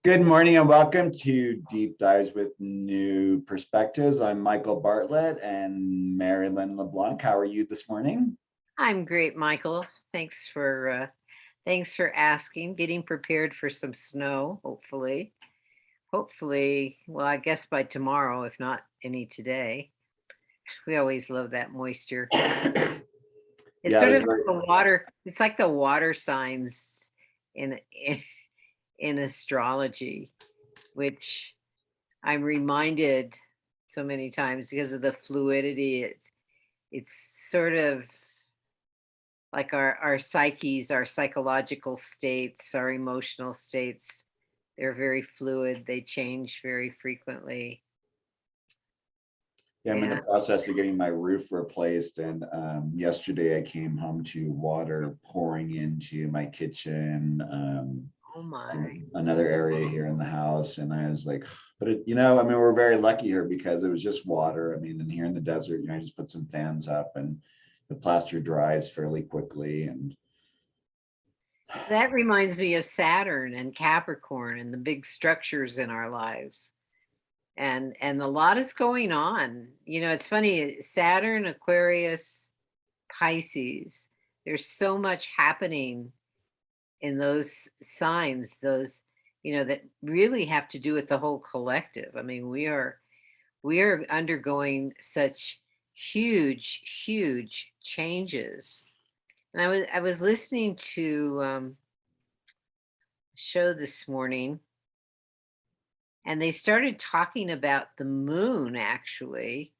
Good morning and welcome to Deep Dives with New Perspectives. I'm Michael Bartlett and Merrylin LeBlanc. How are you this morning? I'm great, Michael. Thanks for asking. Getting prepared for some snow, hopefully. Well, I guess by tomorrow, if not any today. We always love that moisture. It's Yeah, sort of like the water. It's like the water signs in astrology, which I'm reminded so many times because of the fluidity. It's sort of like our psyches, our psychological states, our emotional states. They're very fluid. They change very frequently. Yeah, I'm in the process of getting my roof replaced, and yesterday I came home to water pouring into my kitchen, Oh my. another area here in the house, and I was like, but I mean, we're very lucky here because it was just water. I mean, and here in the desert, I just put some fans up, and the plaster dries fairly quickly, and That reminds me of Saturn and Capricorn and the big structures in our lives. And a lot is going on. It's funny, Saturn, Aquarius, Pisces. There's so much happening in those signs, that really have to do with the whole collective. I mean, we are undergoing such huge changes. And I was listening to a show this morning, and they started talking about the moon actually,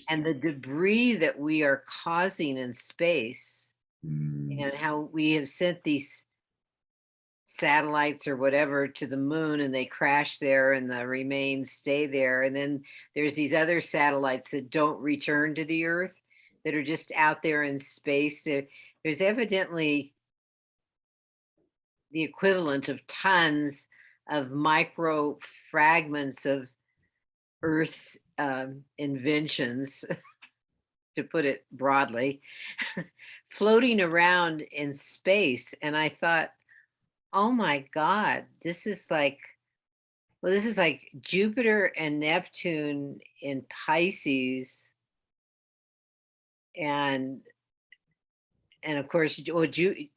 and the debris that we are causing in space, and how we have sent these satellites or whatever to the moon, and they crash there and the remains stay there. And then there's these other satellites that don't return to the Earth, that are just out there in space. There's evidently the equivalent of tons of micro fragments of Earth's inventions, to put it broadly, floating around in space. And I thought, oh my God, this is like Jupiter and Neptune in Pisces, and of course,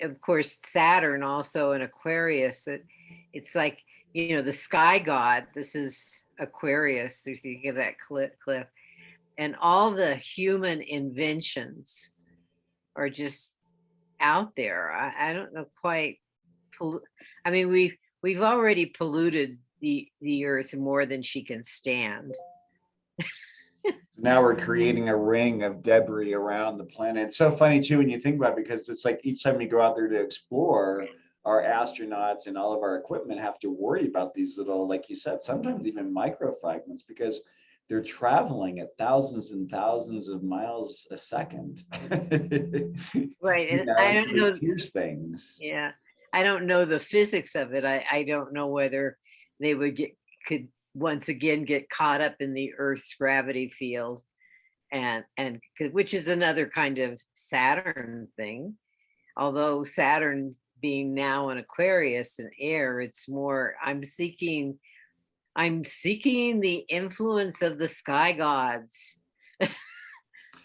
of course, Saturn also in Aquarius. It's like, the sky god. This is Aquarius. If you think of that cliff, and all the human inventions are just out there. I don't know quite. I mean, we've already polluted the Earth more than she can stand. Now we're creating a ring of debris around the planet. It's so funny too when you think about it, because it's like each time we go out there to explore, our astronauts and all of our equipment have to worry about these little, like you said, sometimes even microfragments, because they're traveling at thousands and thousands of miles a second. Right. And I don't know. Pierce things. Yeah. I don't know the physics of it. I don't know whether they could once again get caught up in the Earth's gravity field, and which is another kind of Saturn thing. Although Saturn being now in Aquarius and air, it's more, I'm seeking the influence of the sky gods. It's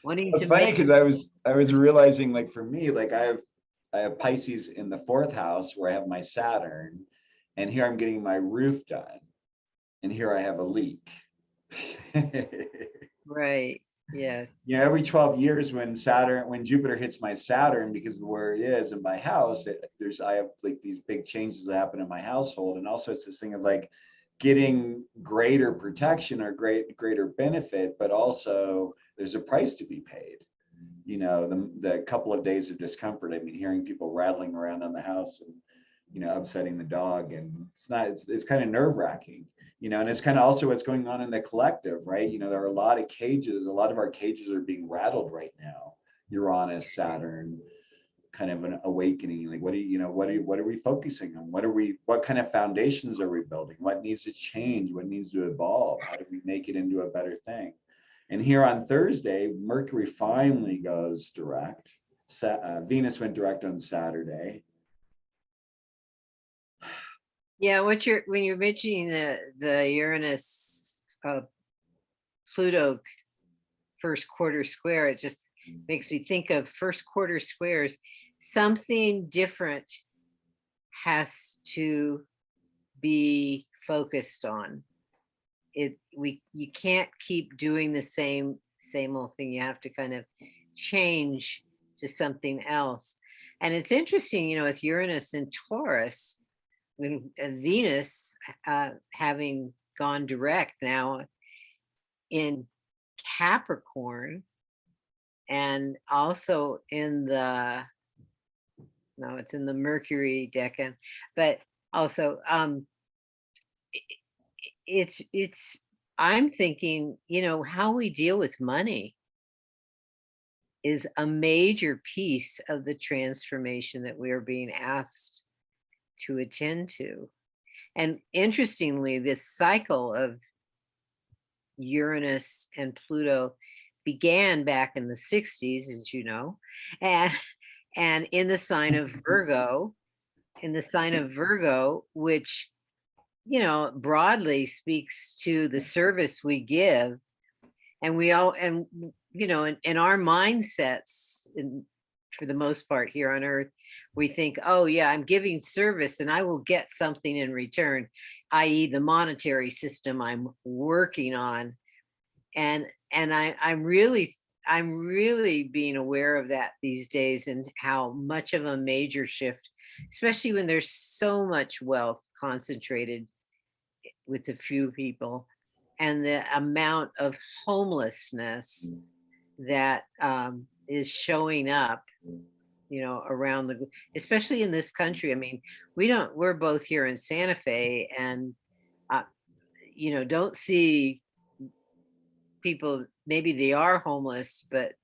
funny because I was realizing, like, for me, like I have Pisces in the 4th house where I have my Saturn, and here I'm getting my roof done, and here I have a leak. Right. Yes. Every 12 years when Jupiter hits my Saturn, because of where it is in my house, I have like these big changes that happen in my household. And also it's this thing of like getting greater protection or greater benefit, but also there's a price to be paid. The couple of days of discomfort, I mean, hearing people rattling around on the house and, upsetting the dog, and it's kind of nerve-wracking, and it's kind of also what's going on in the collective, right? There are a lot of our cages are being rattled right now. Uranus, Saturn, kind of an awakening. Like, what are we focusing on? What kind of foundations are we building? What needs to change? What needs to evolve? How do we make it into a better thing? And here on Thursday, Mercury finally goes direct. Venus went direct on Saturday. Yeah, when you're mentioning the Uranus Pluto first quarter square, it just makes me think of first quarter squares. Something different has to be focused on. You can't keep doing the same old thing. You have to kind of change to something else. And it's interesting, with Uranus and Taurus, when Venus having gone direct now in Capricorn, and also in the no, it's in the Mercury decan, but also it's I'm thinking, how we deal with money is a major piece of the transformation that we are being asked to attend to. And interestingly, this cycle of Uranus and Pluto began back in the 60s, as you know, and in the sign of Virgo, which broadly speaks to the service we give, and we all and in our mindsets, for the most part here on earth, we think, oh yeah, I'm giving service and I will get something in return, i.e. the monetary system I'm working on. And I'm really being aware of that these days, and how much of a major shift, especially when there's so much wealth concentrated with a few people, and the amount of homelessness that is showing up, around especially in this country. I mean, we're both here in Santa Fe, and don't see people. Maybe they are homeless, but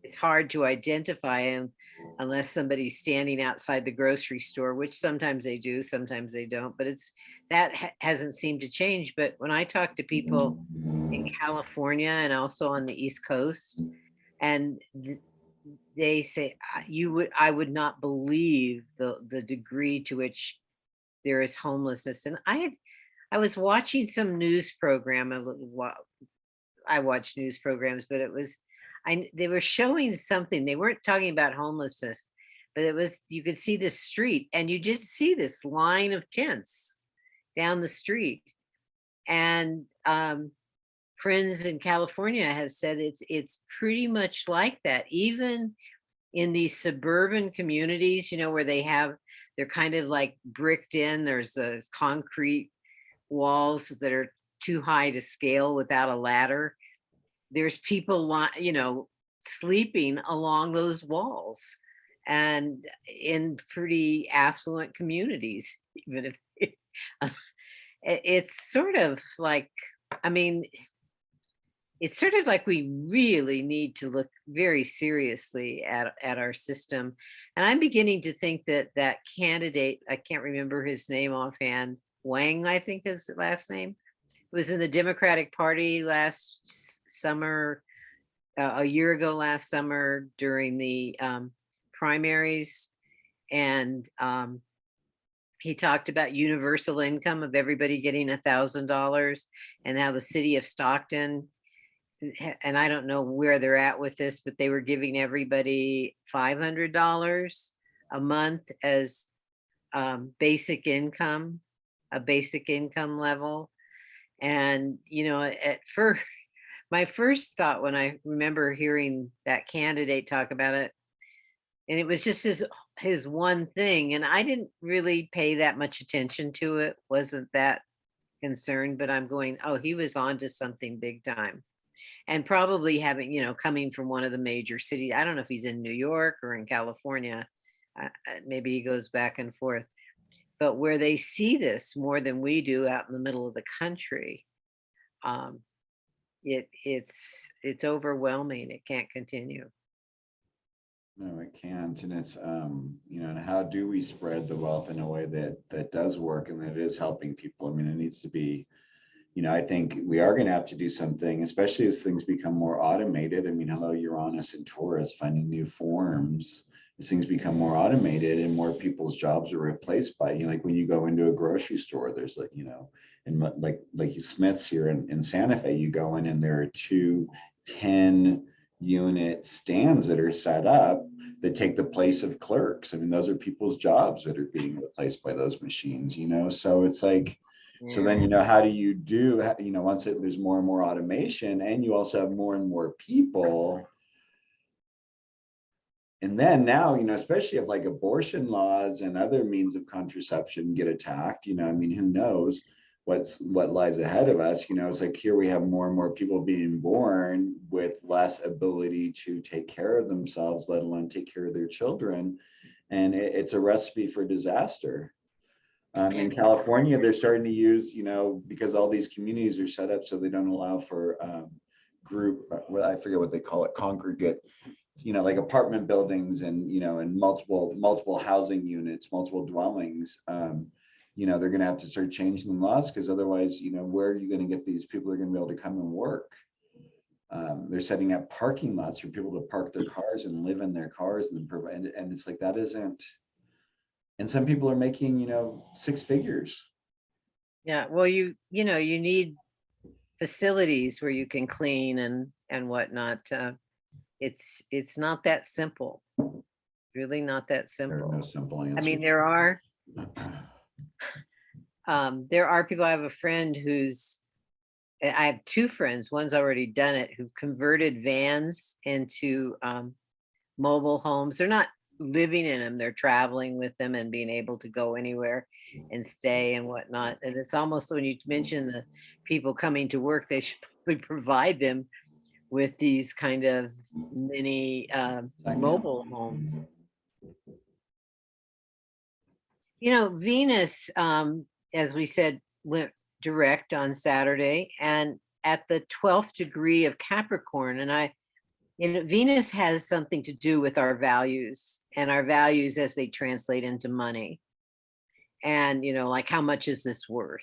it's hard to identify them unless somebody's standing outside the grocery store, which sometimes they do, sometimes they don't, but hasn't seemed to change. But when I talk to people in California and also on the East Coast, and they say, I would not believe the degree to which there is homelessness. And I was watching some news program a little while. I watch news programs, but they were showing something. They weren't talking about homelessness, but you could see this street, and you just see this line of tents down the street. And friends in California have said it's pretty much like that, even in these suburban communities, where they're kind of like bricked in. There's those concrete walls that are too high to scale without a ladder. There's people, sleeping along those walls, and in pretty affluent communities, even if it's sort of like, I mean, it's sort of like we really need to look very seriously at our system. And I'm beginning to think that candidate, I can't remember his name offhand, Wang, I think is the last name, was in the Democratic Party last summer, a year ago last summer, during the primaries. And he talked about universal income, of everybody getting $1,000, and how the city of Stockton, and I don't know where they're at with this, but they were giving everybody $500 a month as basic income, a basic income level. And at first, my first thought when I remember hearing that candidate talk about it, and it was just his one thing, and I didn't really pay that much attention to it, wasn't that concerned, but I'm going, oh, he was on to something big time. And probably having, coming from one of the major cities. I don't know if he's in New York or in California. Maybe he goes back and forth. But where they see this more than we do out in the middle of the country, it's overwhelming. It can't continue. No, it can't. And it's, and how do we spread the wealth in a way that does work and that is helping people? I mean, it needs to be, I think we are going to have to do something, especially as things become more automated. I mean, hello, Uranus and Taurus, finding new forms as things become more automated and more people's jobs are replaced by, like when you go into a grocery store, there's like, and like Smith's here in Santa Fe, you go in and there are 2 10-unit stands that are set up that take the place of clerks. I mean, those are people's jobs that are being replaced by those machines, so it's like, so then, how do you do, once there's more and more automation and you also have more and more people. And then now, especially if like abortion laws and other means of contraception get attacked, I mean, who knows what lies ahead of us. It's like here we have more and more people being born with less ability to take care of themselves, let alone take care of their children. And it's a recipe for disaster. In California, they're starting to use, because all these communities are set up so they don't allow for group, well, I forget what they call it, congregate, like apartment buildings and, and multiple housing units, multiple dwellings. They're going to have to start changing the laws because otherwise, where are you going to get these people who are going to be able to come and work? They're setting up parking lots for people to park their cars and live in their cars and provide, and it's like, that isn't, and some people are making, 6 figures. Yeah, well, you need facilities where you can clean and whatnot. It's not that simple. Really not that There are simple. no simple answers. I mean, there are people. I have a friend I have 2 friends. One's already done it, who've converted vans into mobile homes. They're not living in them, they're traveling with them and being able to go anywhere and stay and whatnot. And it's almost, when you mention the people coming to work, they should probably provide them with these kind of mini mobile homes. Venus, as we said, went direct on Saturday and at the 12th degree of Capricorn. And Venus has something to do with our values and our values as they translate into money. And, like, how much is this worth,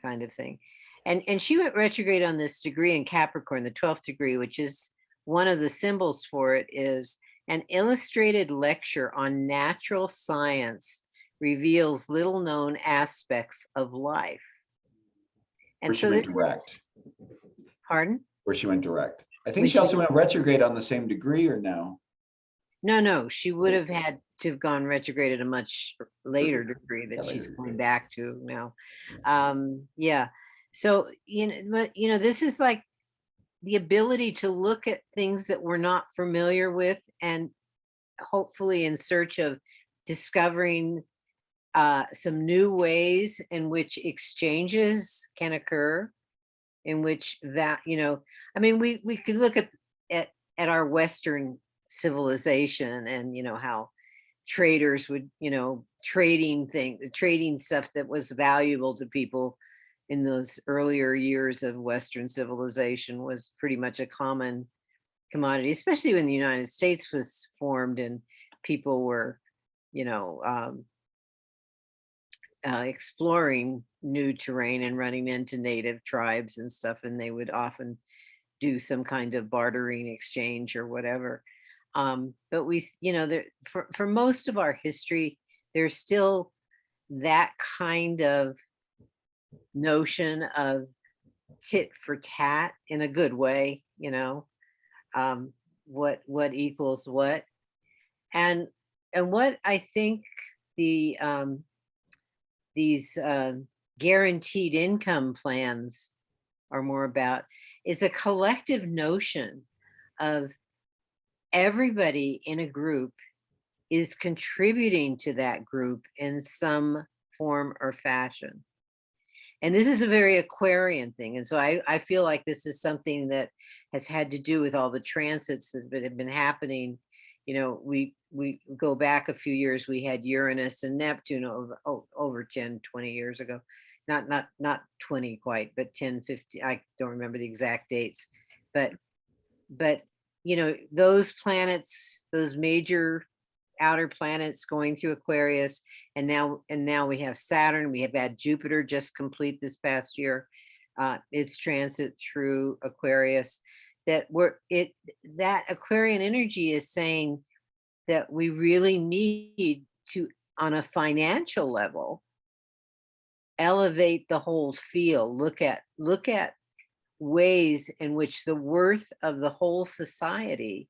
kind of thing. And she went retrograde on this degree in Capricorn, the 12th degree, which is one of the symbols for it is an illustrated lecture on natural science reveals little known aspects of life. And where she went direct. Pardon? Where she went direct. I think she also went retrograde on the same degree, or no? No, she would have had to have gone retrograde at a much later degree that she's going back to now. Yeah. So, this is like the ability to look at things that we're not familiar with and hopefully in search of discovering some new ways in which exchanges can occur, in which that, I mean, we could look at our Western civilization and, how traders would, trading stuff that was valuable to people in those earlier years of Western civilization was pretty much a common commodity, especially when the United States was formed and people were, exploring new terrain and running into native tribes and stuff, and they would often do some kind of bartering exchange or whatever. But we, for most of our history, there's still that kind of notion of tit for tat in a good way, what equals what. And what I think these guaranteed income plans are more about is a collective notion of everybody in a group is contributing to that group in some form or fashion. And this is a very Aquarian thing. And so I feel like this is something that has had to do with all the transits that have been happening. We go back a few years, we had Uranus and Neptune over 10, 20 years ago. Not 20 quite, but 10, 50, I don't remember the exact dates. But those planets, those major outer planets going through Aquarius, and now we have Saturn. We have had Jupiter just complete this past year its transit through Aquarius. That Aquarian energy is saying that we really need to, on a financial level, elevate the whole field. Look at ways in which the worth of the whole society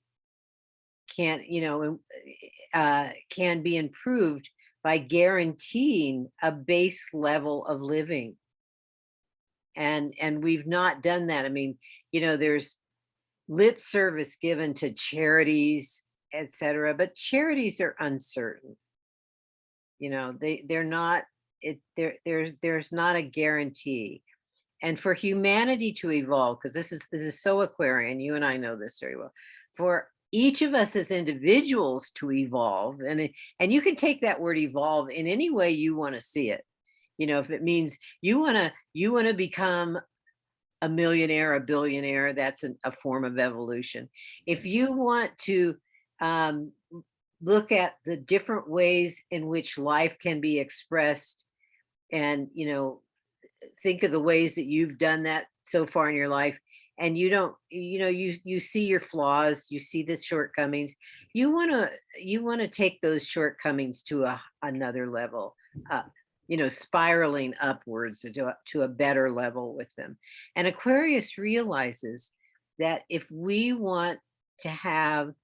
can, can be improved by guaranteeing a base level of living. And we've not done that. I mean, there's lip service given to charities, etc., but charities are uncertain. They're not, there's not a guarantee. And for humanity to evolve, because this is so Aquarian, you and I know this very well, for each of us as individuals to evolve, and you can take that word evolve in any way you want to see it. If it means you want to become a millionaire, a billionaire, that's a form of evolution. If you want to look at the different ways in which life can be expressed, and think of the ways that you've done that so far in your life, and you see your flaws, you see the shortcomings, you want to take those shortcomings to another level, spiraling upwards to a better level with them. And Aquarius realizes that if we want to have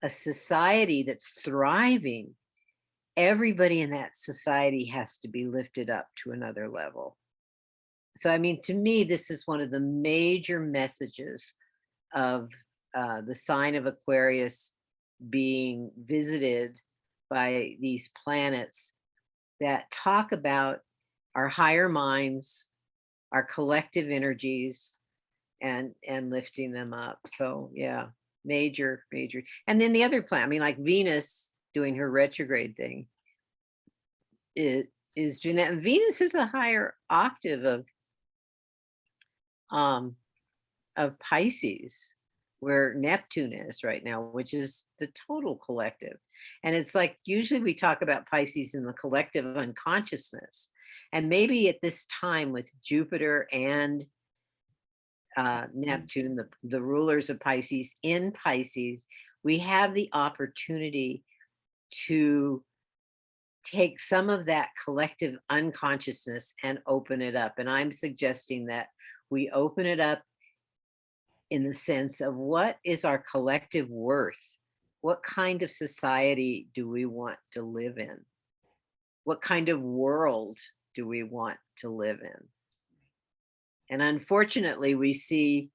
a society that's thriving, everybody in that society has to be lifted up to another level. So, I mean, to me, this is one of the major messages of the sign of Aquarius being visited by these planets that talk about our higher minds, our collective energies, and lifting them up. So yeah, major. And then the other planet, I mean, like Venus doing her retrograde thing, it is doing that. And Venus is a higher octave of Pisces, where Neptune is right now, which is the total collective. And it's like, usually we talk about Pisces in the collective unconsciousness. And maybe at this time with Jupiter and Neptune, the rulers of Pisces in Pisces, we have the opportunity to take some of that collective unconsciousness and open it up. And I'm suggesting that we open it up in the sense of, what is our collective worth? What kind of society do we want to live in? What kind of world do we want to live in? And unfortunately, we see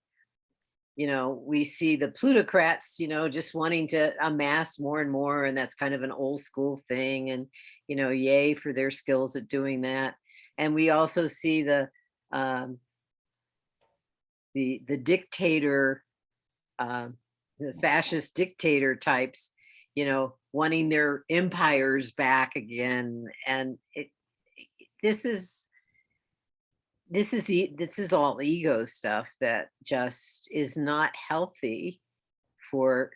the plutocrats, just wanting to amass more and more. And that's kind of an old school thing. And, yay for their skills at doing that. And we also see the dictator, the fascist dictator types, wanting their empires back again. And this is all ego stuff that just is not healthy for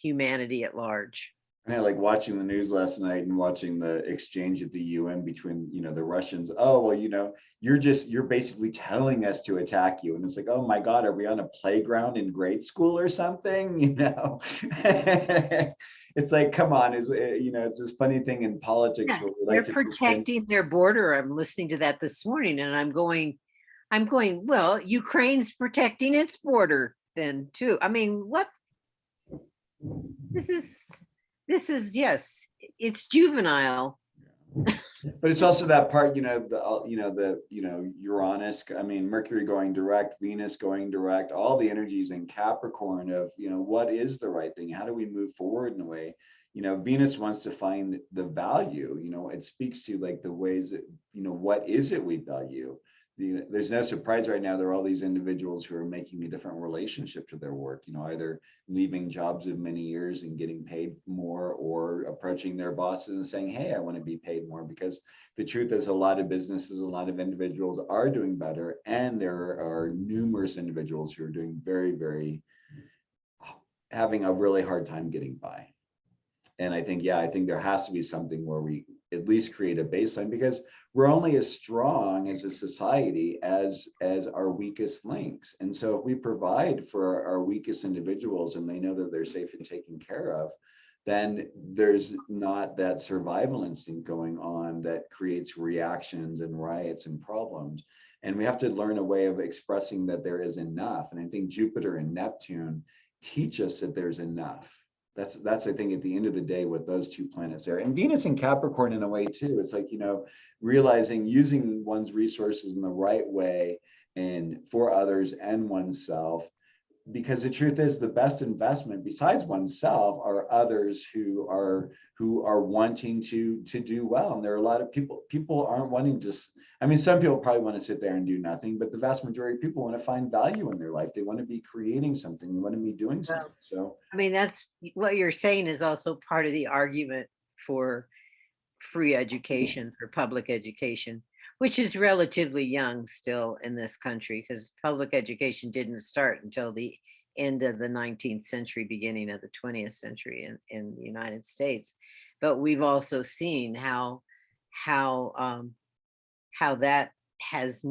humanity at large. I like watching the news last night and watching the exchange at the UN between, the Russians. Oh, well, you're basically telling us to attack you. And it's like, oh my God, are we on a playground in grade school or something? It's like, come on, it's this funny thing in politics. Yeah, where we they're like to protecting their border. I'm listening to that this morning, and I'm going, well, Ukraine's protecting its border then too. I mean, what? This is, yes, it's juvenile. But it's also that part, Uranus, I mean, Mercury going direct, Venus going direct, all the energies in Capricorn of, what is the right thing? How do we move forward in a way? Venus wants to find the value, it speaks to like the ways that, what is it we value? There's no surprise right now, there are all these individuals who are making a different relationship to their work, either leaving jobs of many years and getting paid more, or approaching their bosses and saying, hey, I want to be paid more. Because the truth is, a lot of businesses, a lot of individuals are doing better. And there are numerous individuals who are doing very, very, having a really hard time getting by. And I think there has to be something where we at least create a baseline, because we're only as strong as a society as our weakest links. And so if we provide for our weakest individuals and they know that they're safe and taken care of, then there's not that survival instinct going on that creates reactions and riots and problems. And we have to learn a way of expressing that there is enough. And I think Jupiter and Neptune teach us that there's enough. That's I think at the end of the day what those two planets are. And Venus and Capricorn in a way too. It's like, realizing using one's resources in the right way and for others and oneself, because the truth is the best investment besides oneself are others who are wanting to do well. And there are a lot of people aren't wanting to, I mean, some people probably want to sit there and do nothing, but the vast majority of people want to find value in their life. They want to be creating something, they want to be doing something. So I mean, that's what you're saying is also part of the argument for free education, for public education, which is relatively young still in this country, because public education didn't start until the end of the 19th century, beginning of the 20th century in the United States. But we've also seen how that has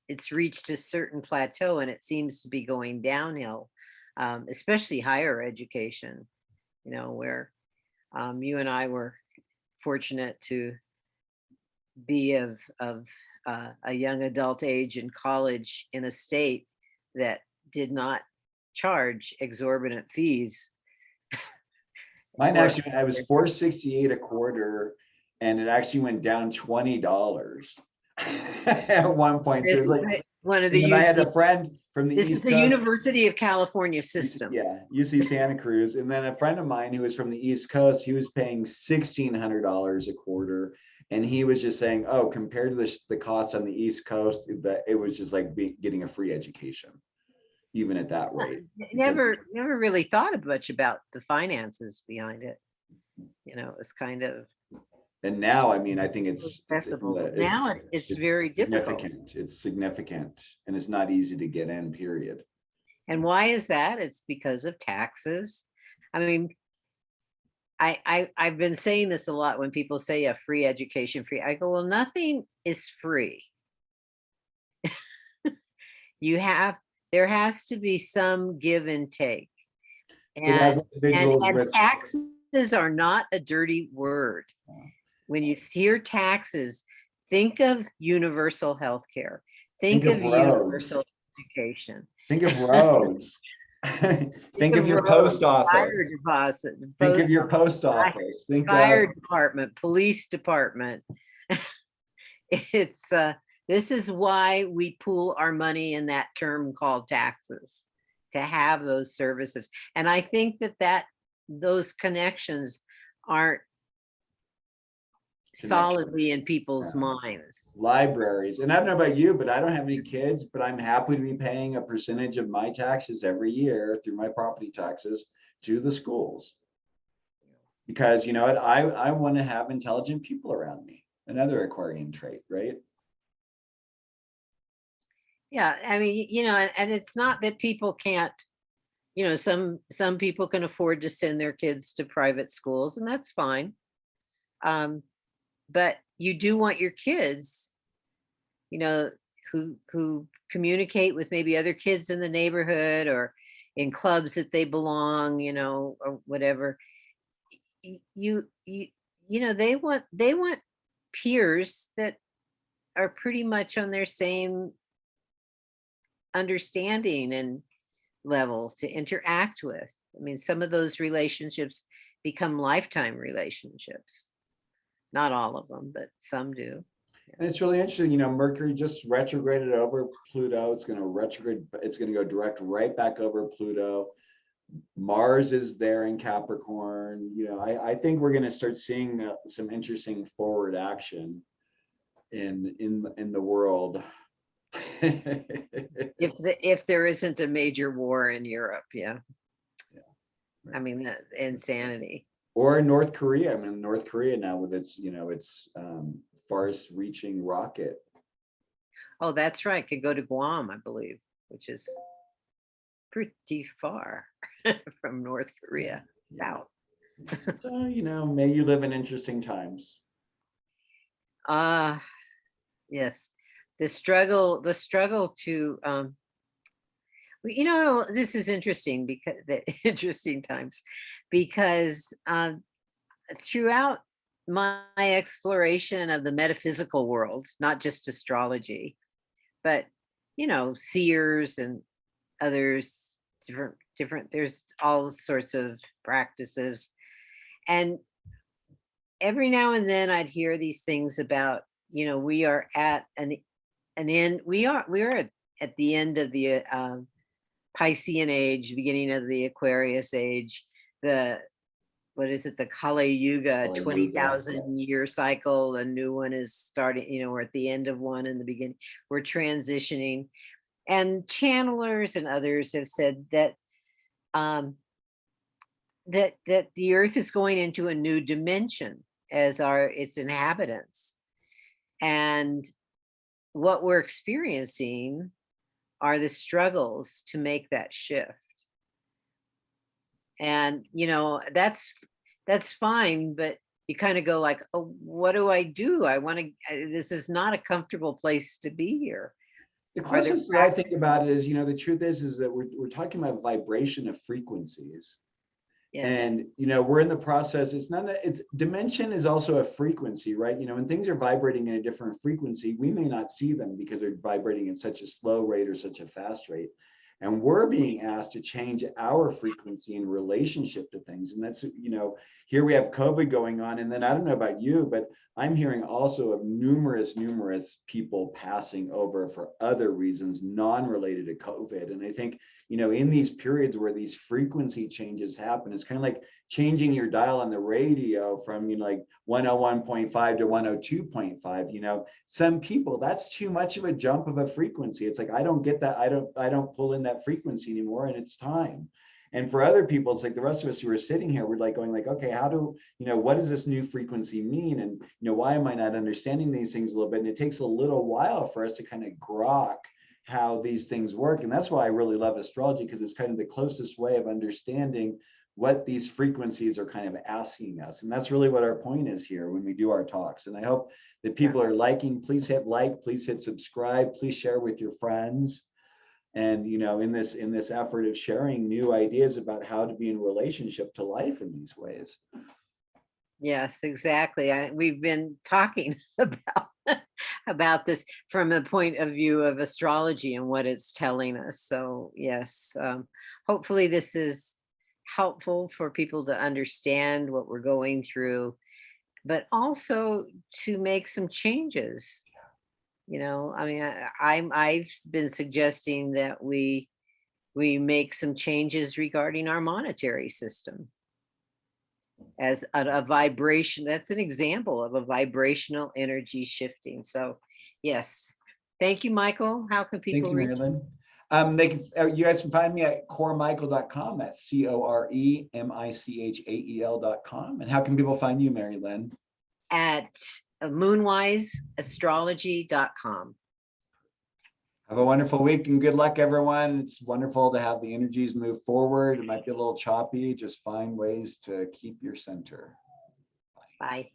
it's reached a certain plateau, and it seems to be going downhill, especially higher education, where you and I were fortunate to be of a young adult age in college in a state that did not charge exorbitant fees. mine actually, I was $4.68 a quarter, and it actually went down $20 at one point. So it was like one of the I had a friend from the This East is the Coast. University of California system. Yeah, UC Santa Cruz. And then a friend of mine who was from the East Coast, he was paying $1,600 a quarter. And he was just saying, oh, compared to the costs on the East Coast, that it was just like getting a free education, even at that rate. Never really thought much about the finances behind it. It's kind of. And now, I mean, I think it's now it's very difficult. It's significant, and it's not easy to get in, period. And why is that? It's because of taxes. I mean, I've been saying this a lot when people say, yeah, free education, free. I go, well, nothing is free. There has to be some give and take. And taxes are not a dirty word. When you hear taxes, think of universal health care. Think of universal education. Think of roads. Think of your post office. Fire deposit. Think of your post office. Think fire department, police department. This is why we pool our money in that term called taxes, to have those services. And I think that those connections aren't solidly in people's minds. Libraries. And I don't know about you, but I don't have any kids, but I'm happy to be paying a percentage of my taxes every year through my property taxes to the schools. Because you know what, I want to have intelligent people around me. Another Aquarian trait, right? Yeah, I mean, and it's not that people can't, some people can afford to send their kids to private schools, and that's fine. But you do want your kids, who communicate with maybe other kids in the neighborhood or in clubs that they belong, or whatever. They want peers that are pretty much on their same understanding and level to interact with. I mean, some of those relationships become lifetime relationships. Not all of them, but some do. And it's really interesting, Mercury just retrograded over Pluto. It's going to retrograde. It's going to go direct right back over Pluto. Mars is there in Capricorn. I think we're going to start seeing some interesting forward action in the world. if there isn't a major war in Europe, yeah. Right. I mean, that insanity. Or in North Korea. I mean, North Korea now with its farthest reaching rocket. Oh, that's right. Could go to Guam, I believe, which is pretty far from North Korea. South. So, may you live in interesting times. Yes. The struggle to this is interesting because the interesting times. because throughout my exploration of the metaphysical world, not just astrology, but seers and others, different, there's all sorts of practices. And every now and then I'd hear these things about, we are at an end, we are at the end of the Piscean age, beginning of the Aquarius age, the what is it, the Kali Yuga, Kali Yuga, 20,000 year cycle. A new one is starting, we're at the end of one in the beginning. We're transitioning. And channelers and others have said that that the earth is going into a new dimension as its inhabitants. And what we're experiencing are the struggles to make that shift. And that's fine, but you kind of go like, oh, what do I do? This is not a comfortable place to be here. The closest that I think about it is, the truth is that we're talking about vibration of frequencies. Yes. And we're in the process. It's dimension is also a frequency, right? When things are vibrating in a different frequency, we may not see them because they're vibrating at such a slow rate or such a fast rate. And we're being asked to change our frequency in relationship to things. And that's, here we have COVID going on. And then I don't know about you, but I'm hearing also of numerous people passing over for other reasons, non-related to COVID. And I think, in these periods where these frequency changes happen, it's kind of like changing your dial on the radio from, like 101.5 to 102.5. Some people, that's too much of a jump of a frequency. It's like, I don't get that. I don't pull in that frequency anymore, and it's time. And for other people, it's like the rest of us who are sitting here, we're like going like, okay, what does this new frequency mean? And, why am I not understanding these things a little bit? And it takes a little while for us to kind of grok how these things work. And that's why I really love astrology, because it's kind of the closest way of understanding what these frequencies are kind of asking us. And that's really what our point is here when we do our talks. And I hope that people are liking. Please hit like, please hit subscribe, please share with your friends. And in this effort of sharing new ideas about how to be in relationship to life in these ways. Yes, exactly. We've been talking about this from the point of view of astrology and what it's telling us. So yes, hopefully this is helpful for people to understand what we're going through, but also to make some changes. I've been suggesting that we make some changes regarding our monetary system as a vibration. That's an example of a vibrational energy shifting. So yes, thank you, Michael. How can people Thank you, reach Merrylin. You guys can find me at coremichael.com. That's coremichael.com. And how can people find you, Merrylin? at moonwiseastrology.com. Have a wonderful week and good luck, everyone. It's wonderful to have the energies move forward. It might be a little choppy. Just find ways to keep your center. Bye.